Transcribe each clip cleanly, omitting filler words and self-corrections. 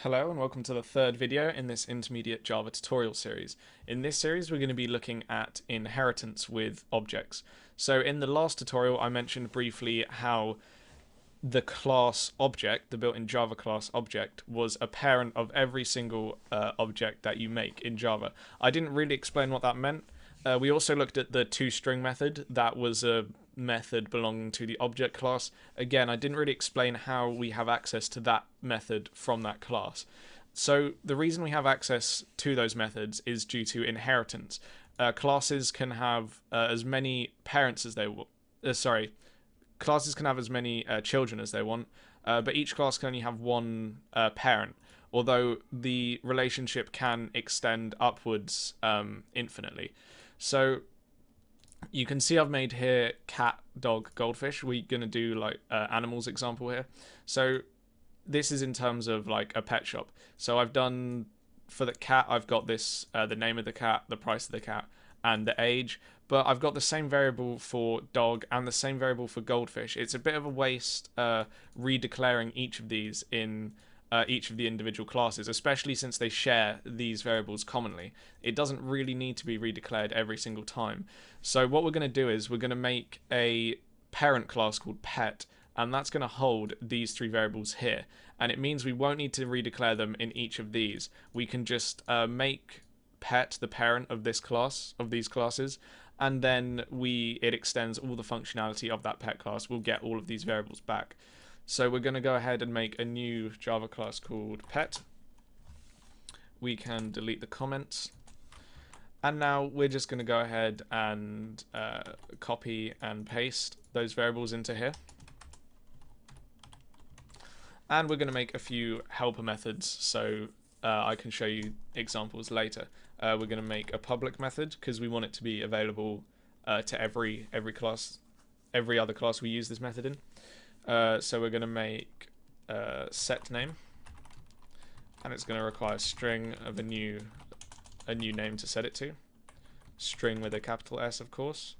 Hello and welcome to the third video in this intermediate Java tutorial series. In this series we're going to be looking at inheritance with objects. So in the last tutorial I mentioned briefly how the class object, the built-in Java class object, was a parent of every single object that you make in Java. I didn't really explain what that meant. We also looked at the toString method. That was a method belonging to the object class. Again, I didn't really explain how we have access to that method from that class. So the reason we have access to those methods is due to inheritance. Classes can have as many parents as they want. Classes can have as many children as they want, but each class can only have one parent, although the relationship can extend upwards infinitely. So you can see I've made here cat, dog, goldfish. We're going to do like animals example here. So this is in terms of like a pet shop. So I've done for the cat, I've got this, the name of the cat, the price of the cat, and the age. But I've got the same variable for dog and the same variable for goldfish. It's a bit of a waste redeclaring each of these in each of the individual classes, especially since they share these variables commonly. It doesn't really need to be redeclared every single time. So what we're going to do is we're going to make a parent class called pet, and that's going to hold these three variables here. And it means we won't need to redeclare them in each of these. We can just make pet the parent of this class, of these classes, and then it extends all the functionality of that pet class. We'll get all of these variables back. So we're going to go ahead and make a new Java class called pet. We can delete the comments. And now we're just going to go ahead and copy and paste those variables into here. And we're going to make a few helper methods so I can show you examples later. We're going to make a public method because we want it to be available to every class, every other class we use this method in. So we're going to make set name, and it's going to require a string of a new name to set it to. String with a capital S, of course.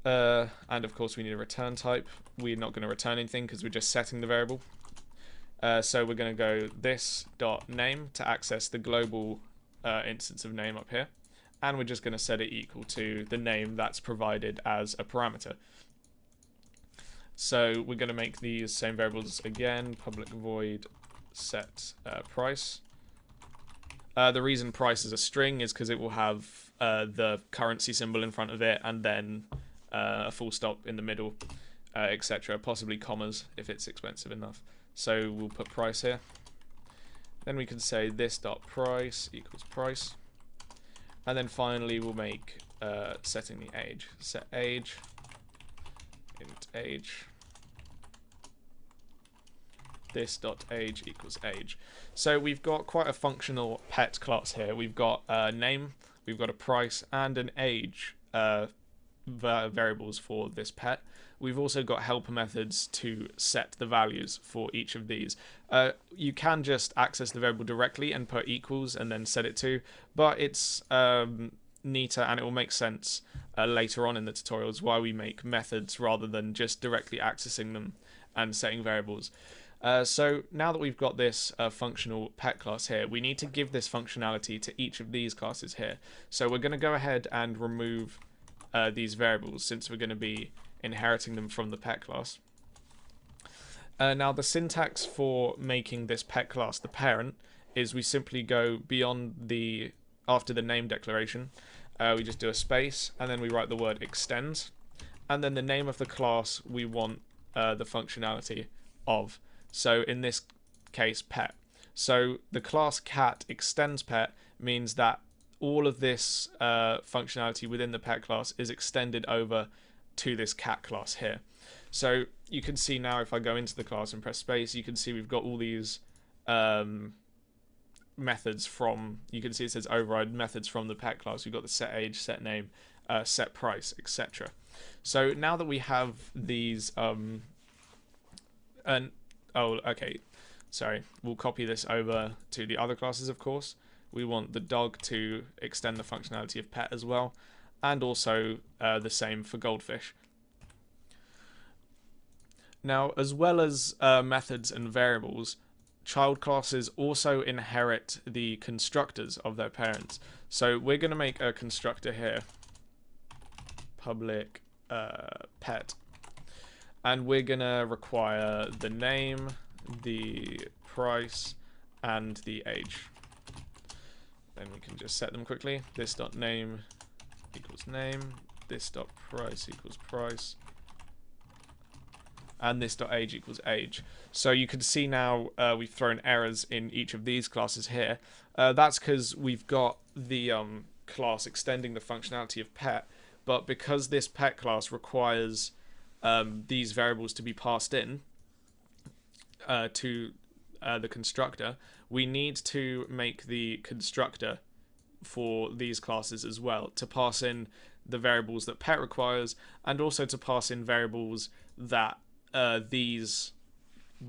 And of course we need a return type. We're not going to return anything because we're just setting the variable. So we're going to go this.name to access the global instance of name up here, and we're just going to set it equal to the name that's provided as a parameter. So we're going to make these same variables again, public void set price. The reason price is a string is because it will have the currency symbol in front of it, and then a full stop in the middle, etc. Possibly commas if it's expensive enough. So we'll put price here. Then we can say this.price equals price. And then finally we'll make setting the age. Set age, int age. This.age equals age. So we've got quite a functional pet class here. We've got a name, we've got a price, and an age variables for this pet. We've also got helper methods to set the values for each of these. You can just access the variable directly and put equals and then set it to, but it's neater and it will make sense later on in the tutorials why we make methods rather than just directly accessing them and setting variables. So now that we've got this functional pet class here, we need to give this functionality to each of these classes here. So we're going to go ahead and remove these variables since we're going to be inheriting them from the pet class. Now the syntax for making this pet class the parent is we simply go beyond after the name declaration, we just do a space and then we write the word extends, and then the name of the class we want the functionality of. So in this case, pet. So the class cat extends pet means that all of this functionality within the pet class is extended over to this cat class here. So you can see now if I go into the class and press space, you can see we've got all these methods from, you can see it says override methods from the pet class. We've got the set age, set name, set price, etc. So now that we have these we'll copy this over to the other classes, of course. We want the dog to extend the functionality of pet as well, and also the same for goldfish. Now, as well as methods and variables, child classes also inherit the constructors of their parents. So we're going to make a constructor here, public pet, and we're going to require the name, the price, and the age. Then we can just set them quickly. This.name equals name, this.price equals price, and this.age equals age. So you can see now we've thrown errors in each of these classes here. That's because we've got the class extending the functionality of pet, but because this pet class requires these variables to be passed in to the constructor, we need to make the constructor for these classes as well to pass in the variables that pet requires, and also to pass in variables that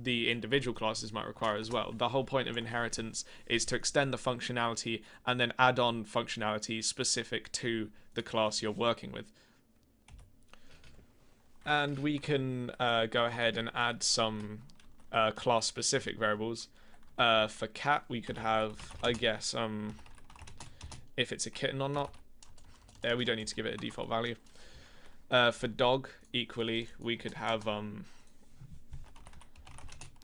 the individual classes might require as well. The whole point of inheritance is to extend the functionality and then add on functionality specific to the class you're working with. And we can go ahead and add some class specific variables. For cat, we could have, I guess, if it's a kitten or not. There, we don't need to give it a default value. For dog, equally, we could have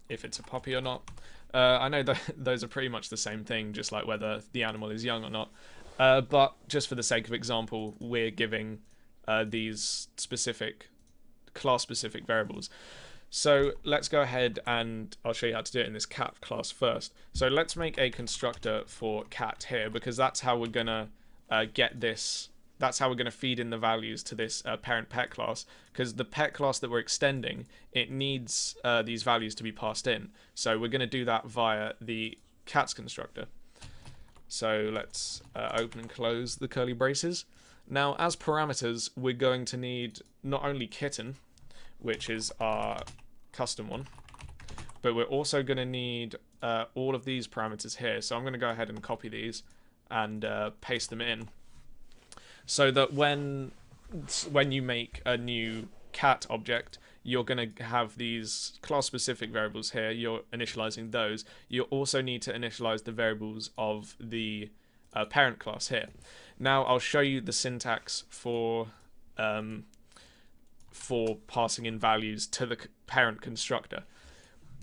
if it's a puppy or not. I know that those are pretty much the same thing, just like whether the animal is young or not. But just for the sake of example, we're giving these specific class-specific variables. So let's go ahead and I'll show you how to do it in this cat class first. So let's make a constructor for cat here, because that's how we're gonna get this. That's how we're going to feed in the values to this parent pet class, because the pet class that we're extending, it needs these values to be passed in. So we're going to do that via the cat's constructor. So let's open and close the curly braces. Now, as parameters, we're going to need not only kitten, which is our custom one, but we're also going to need all of these parameters here. So I'm going to go ahead and copy these and paste them in, so that when you make a new cat object, you're going to have these class-specific variables here. You're initializing those. You also need to initialize the variables of the parent class here. Now, I'll show you the syntax for passing in values to the parent constructor.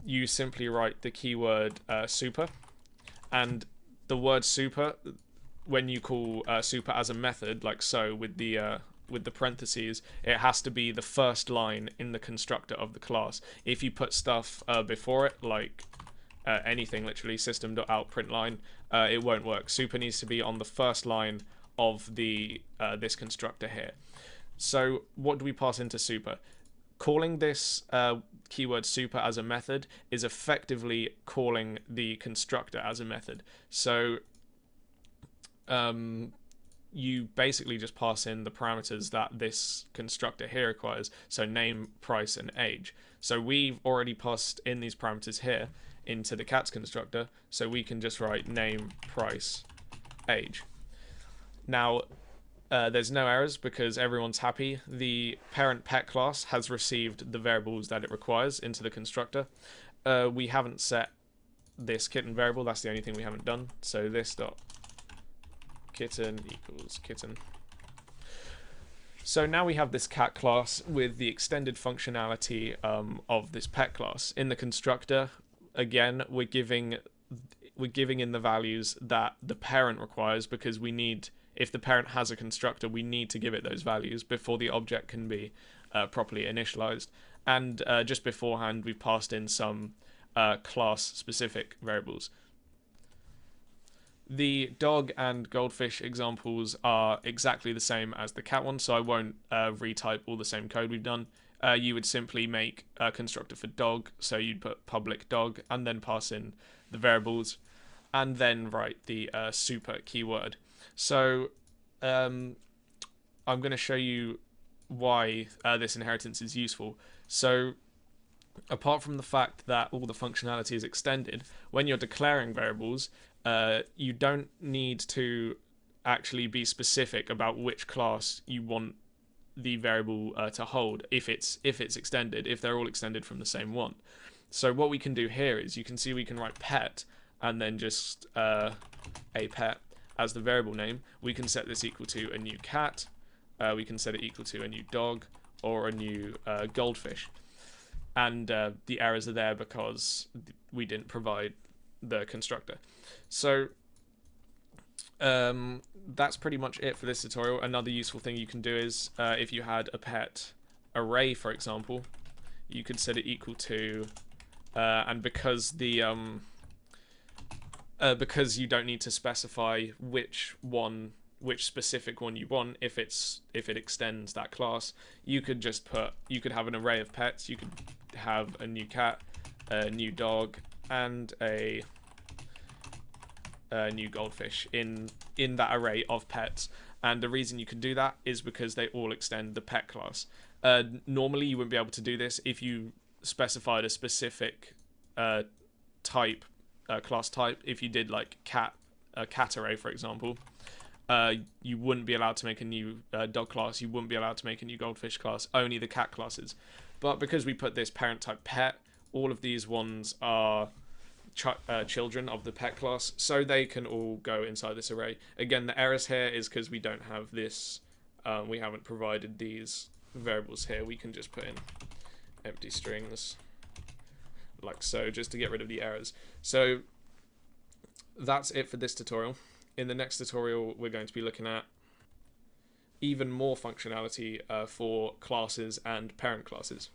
You simply write the keyword super, and the word super, when you call super as a method, like so, with the parentheses, it has to be the first line in the constructor of the class. If you put stuff before it, like anything, literally system.out.println, it won't work. Super needs to be on the first line of the this constructor here. So what do we pass into super? Calling this keyword super as a method is effectively calling the constructor as a method. So you basically just pass in the parameters that this constructor here requires, so name, price, and age. So we've already passed in these parameters here into the cat's constructor, so we can just write name, price, age. Now, there's no errors because everyone's happy. The parent pet class has received the variables that it requires into the constructor. We haven't set this kitten variable, that's the only thing we haven't done. So this dot kitten equals kitten. So now we have this cat class with the extended functionality of this pet class. In the constructor, again, we're giving in the values that the parent requires, because we need, if the parent has a constructor, we need to give it those values before the object can be properly initialized. And just beforehand, we've passed in some class-specific variables. The dog and goldfish examples are exactly the same as the cat one, so I won't retype all the same code we've done. You would simply make a constructor for dog, so you'd put public dog and then pass in the variables, and then write the super keyword. So I'm going to show you why this inheritance is useful. So apart from the fact that all the functionality is extended, when you're declaring variables, you don't need to actually be specific about which class you want the variable to hold if it's extended, if they're all extended from the same one. So what we can do here is, you can see we can write pet and then just a pet as the variable name. We can set this equal to a new cat, we can set it equal to a new dog, or a new goldfish. And the errors are there because we didn't provide the constructor. So that's pretty much it for this tutorial. Another useful thing you can do is, if you had a pet array, for example, you could set it equal to, and because you don't need to specify which specific one you want, if it extends that class, you could just have an array of pets. You could have a new cat, a new dog, and a new goldfish in that array of pets. And the reason you can do that is because they all extend the pet class. Normally you wouldn't be able to do this if you specified a specific type, class type. If you did like a cat array, for example, you wouldn't be allowed to make a new dog class, you wouldn't be allowed to make a new goldfish class, only the cat classes. But because we put this parent type pet, all of these ones are children of the pet class, so they can all go inside this array. Again, the errors here is because we don't have this, we haven't provided these variables here. We can just put in empty strings like so, just to get rid of the errors. So that's it for this tutorial. In the next tutorial, we're going to be looking at even more functionality for classes and parent classes.